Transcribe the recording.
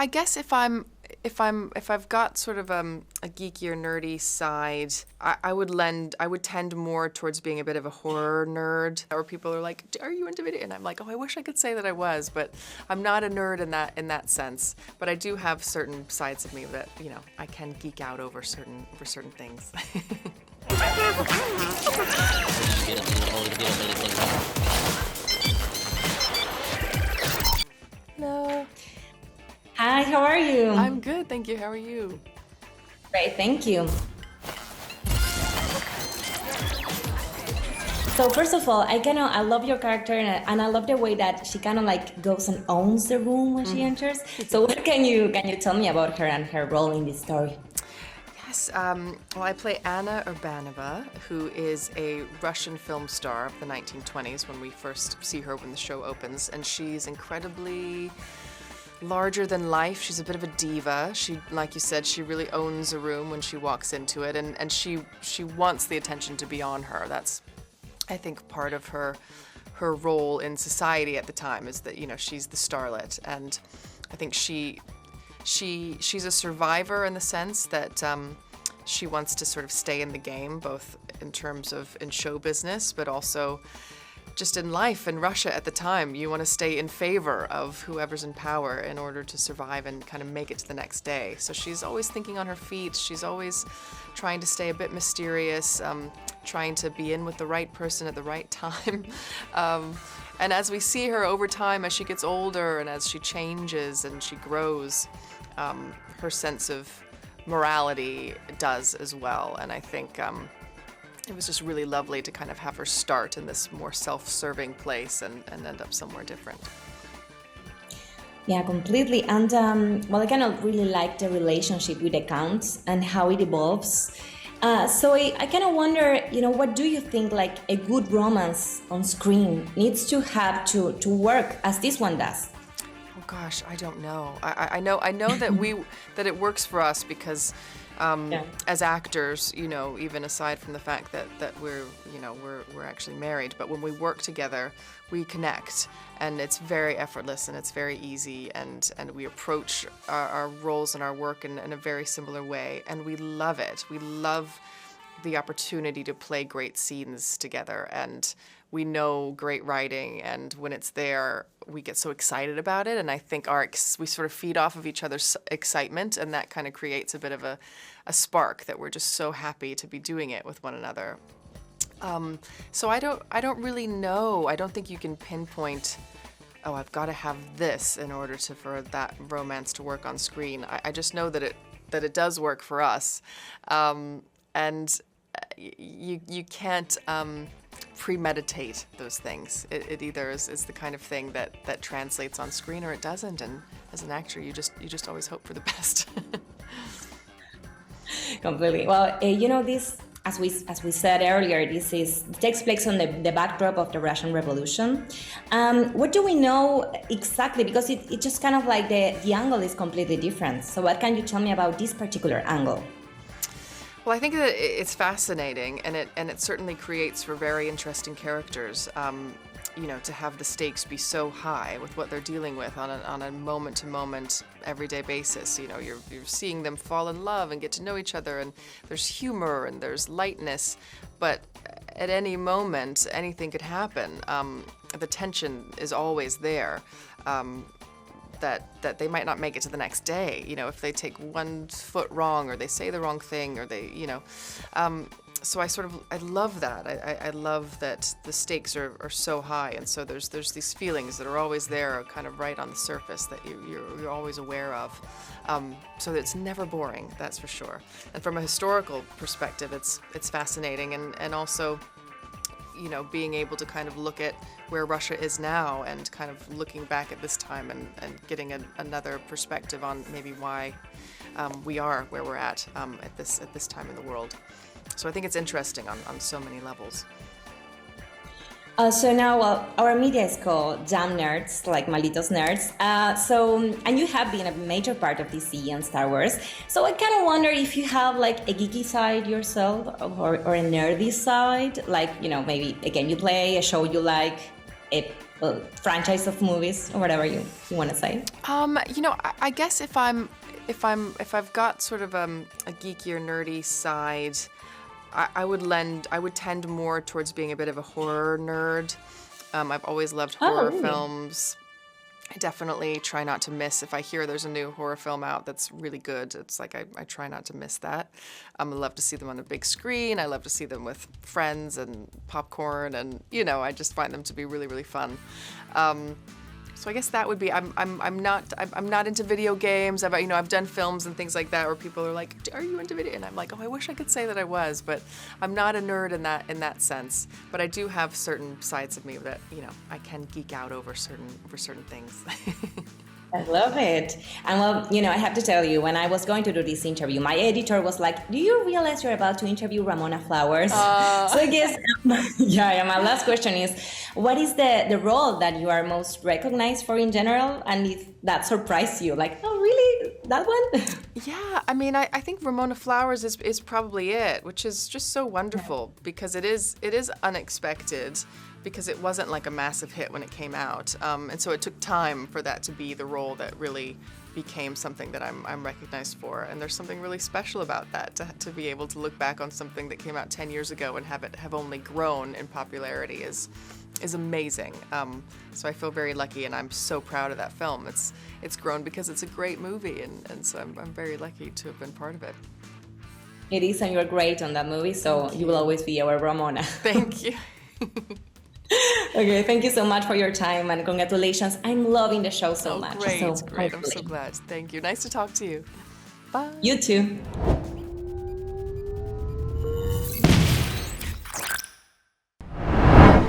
I guess if I've got sort of a geeky or nerdy side, I would tend more towards being a bit of a horror nerd. Or people are like, "Are you into video?" And I'm like, "Oh, I wish I could say that I was, but I'm not a nerd in that sense. But I do have certain sides of me that I can geek out over certain things." Hello. Hi, how are you? I'm good, thank you. How are you? Great, thank you. So first of all, I love your character, and I love the way that she kind of like goes and owns the room when she enters. So what can you tell me about her and her role in this story? Yes, well, I play Anna Urbanova, who is a Russian film star of the 1920s when we first see her when the show opens, and she's incredibly larger than life. She's a bit of a diva. She, like you said, she really owns a room when she walks into it, and she wants the attention to be on her. That's, I think, part of her role in society at the time, is that she's the starlet, and I think she's a survivor in the sense that she wants to sort of stay in the game, both in terms of in show business, but also just in life. In Russia at the time, you want to stay in favor of whoever's in power in order to survive and kind of make it to the next day. So she's always thinking on her feet. She's always trying to stay a bit mysterious, trying to be in with the right person at the right time. And as we see her over time, as she gets older and as she changes and she grows, her sense of morality does as well. And I think it was just really lovely to kind of have her start in this more self-serving place and end up somewhere different. Yeah, completely. And well, I kind of really like the relationship with the Count and how it evolves. So I kind of wonder, what do you think like a good romance on screen needs to have to work as this one does? Oh gosh, I don't know. I know that that it works for us because as actors, even aside from the fact that we're actually married, but when we work together, we connect, and it's very effortless and it's very easy, and we approach our roles and our work in a very similar way, and we love it. We love the opportunity to play great scenes together, and we know great writing, and when it's there, we get so excited about it, and I think we sort of feed off of each other's excitement, and that kind of creates a bit of a spark that we're just so happy to be doing it with one another. So I don't really know. I don't think you can pinpoint, oh, I've got to have this in order for that romance to work on screen. I just know that it does work for us, and you can't premeditate those things. It either is the kind of thing that translates on screen or it doesn't, and as an actor you just always hope for the best. Completely. Well, this, as we said earlier, this takes place on the backdrop of the Russian Revolution. What do we know exactly? Because it just kind of like the angle is completely different. So what can you tell me about this particular angle? Well, I think that it's fascinating, and it certainly creates for very interesting characters. To have the stakes be so high with what they're dealing with on a moment-to-moment, everyday basis. You're seeing them fall in love and get to know each other, and there's humor and there's lightness, but at any moment anything could happen. The tension is always there. That they might not make it to the next day, if they take 1 foot wrong or they say the wrong thing or they, so I love that. I love that the stakes are so high, and so there's these feelings that are always there, kind of right on the surface that you're always aware of. So that it's never boring, that's for sure. And from a historical perspective, it's fascinating, and also, being able to kind of look at where Russia is now and kind of looking back at this time and getting another perspective on maybe why we are where we're at this time in the world. So I think it's interesting on so many levels. So now, well, our media is called Damn Nerds, like Malditos Nerds. And you have been a major part of DC and Star Wars. So I kind of wonder if you have like a geeky side yourself or a nerdy side. Like, maybe, again, you play a show you like, a franchise of movies or whatever you want to say? I guess if I've got sort of a geeky or nerdy side, I would tend more towards being a bit of a horror nerd. I've always loved horror films. I definitely try not to miss, if I hear there's a new horror film out that's really good, it's like I try not to miss that. I love to see them on a big screen. I love to see them with friends and popcorn, and I just find them to be really, really fun. So I guess that would be. I'm not into video games. I've done films and things like that where people are like, "Are you into video?" And I'm like, "Oh, I wish I could say that I was," but I'm not a nerd in that sense. But I do have certain sides of me that I can geek out over certain things. I love it. And well, I have to tell you, when I was going to do this interview, my editor was like, do you realize you're about to interview Ramona Flowers? So I guess, my last question is, what is the role that you are most recognized for in general? And if that surprised you, like, oh, really? That one? Yeah, I think Ramona Flowers is probably it, which is just so wonderful because it is unexpected. Because it wasn't like a massive hit when it came out. And so it took time for that to be the role that really became something that I'm recognized for. And there's something really special about that, to be able to look back on something that came out 10 years ago and have it have only grown in popularity is amazing. So I feel very lucky, and I'm so proud of that film. It's grown because it's a great movie, and so I'm very lucky to have been part of it. It is, and you're great on that movie, so you will always be our Ramona. Thank you. Okay, thank you so much for your time, and congratulations. I'm loving the show so much. Great, so great. I'm so glad. Thank you. Nice to talk to you. Bye. You too.